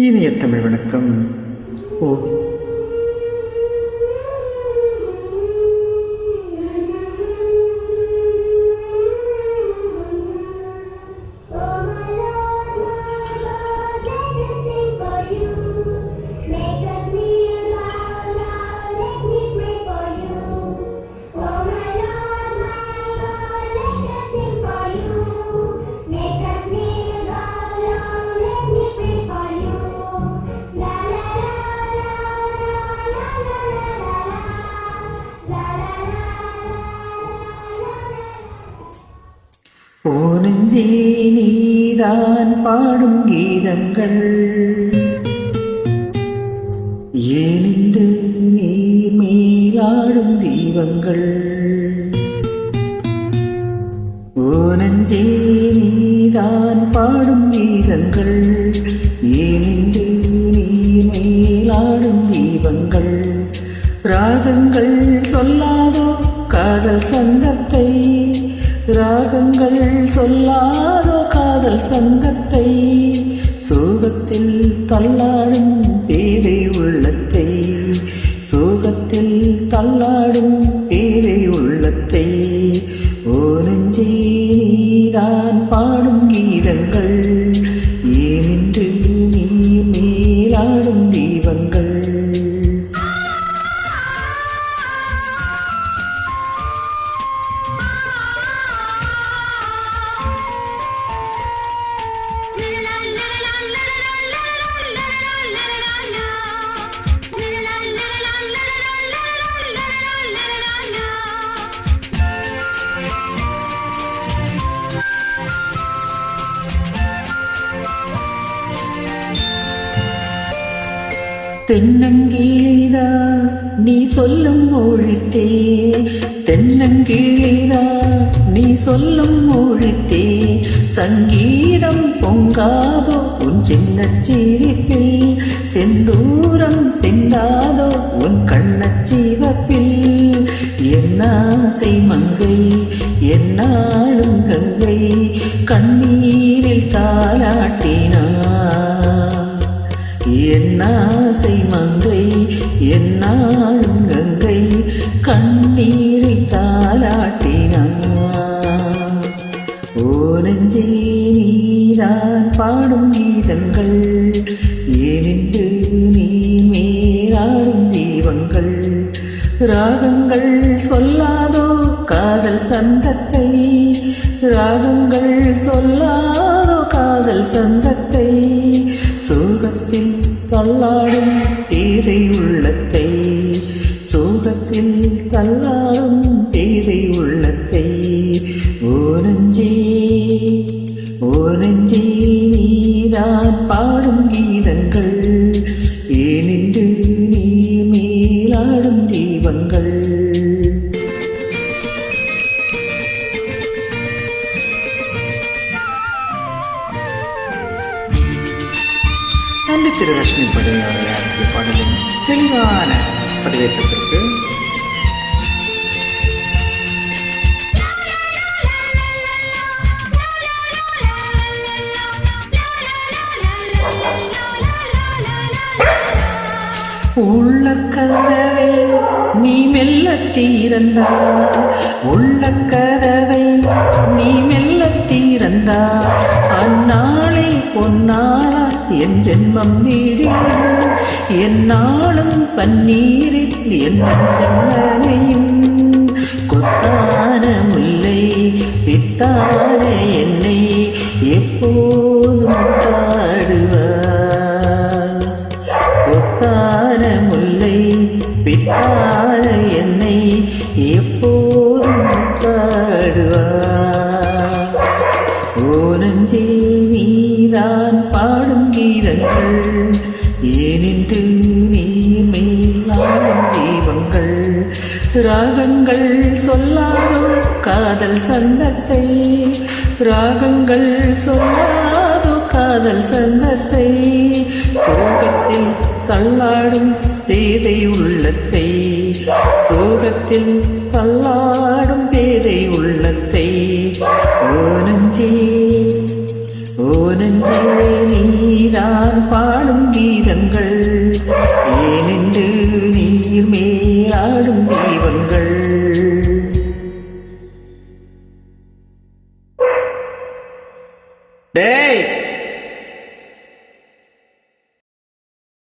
இனிய தமிழ் வணக்கம். ஓ நெஞ்சே நீதான் பாடும் கீதங்கள் ஏனின்று நீர் மேலாடும் தீபங்கள். நெஞ்சே நீதான் பாடும் கீதங்கள் ஏனின்று நீர் மேலாடும் தீபங்கள். ராகங்கள் சொல்லாதோ காதல் சங்கத்தை, ராகங்கள் சொல்லாதோ காதல் சங்கத்தை, சோகத்தில் தள்ளாடும் பேதை உள்ளத்தை, சோகத்தில் தள்ளாடும் பேதை உள்ளத்தை. ஓ நெஞ்சே நீதான் பாடும் கீதங்கள் ஏனின்று நீர் மேலாடும் தீபங்கள். தென்னங்கிளிதா நீ சொல்லும் மொழித்தே, தென்னங்கிளிதா நீ சொல்லும் மொழித்தே, சங்கீதம் பொங்காதோ உன் சின்ன சிரிப்பில், செந்தூரம் சிந்தாதோ உன் கண்ணச்சிவப்பில். என்னாசை மங்கை என்னாலும் கங்கை கண்ணீரில் தாலாட்டினார். என்னாசை மங்கை என்னாலும் கங்கை கண்ணீரில் தாலாட்டினார். ஓ நெஞ்சே நீதான் பாடும் கீதங்கள் ஏனின்று நீ மேலாடும் தீபங்கள். ராகங்கள் சொல்லாதோ காதல் சந்தத்தை, ராகங்கள் சொல்லாதோ காதல் சந்தத்தை, சோகத்தில் தள்ளாடும் பேதை உள்ளத்தை, சோகத்தில் தள்ளாடும் பேதை உள்ளத்தை. ஓ நெஞ்சே நீதான் பாடும் கீதங்கள் ஏனின்று நீ மேலாடும் தீபங்கள். நன்றி திரு ரஷ்மி படையாளர் அனுப்பிய பாடலின் தெளிவான பதிவேற்றத்திற்கு. உள்ள கதவை நீ மெல்ல தீரந்தார், உள்ள கதவை நீ மெல்ல தீரந்தார், அந்நாளை பொன்னாளா என் ஜென்மம் வீடியும், என்னாலும் பன்னீரில் என் நெஞ்சம். கொத்தான முல்லை பித்தான என்னை எப்போது முத்தாடுவார், கொத்தான முல்லை பித்தான என்னை எப்போது முத்தாடுவார். ஓ நெஞ்சே நீதான் பாடும் கீதங்கள் ஏனின்று நீர் மேலாடும் தீபங்கள். ராகங்கள் சொல்லாதோ காதல் சந்தத்தை, ராகங்கள் சொல்லாதோ காதல் சந்தத்தை, சோகத்தில் தள்ளாடும் பேதை உள்ளத்தை, சோகத்தில் தள்ளாடும் பேதை உள்ளத்தை. ஓ நெஞ்சே நீதான் பாடும் டேய்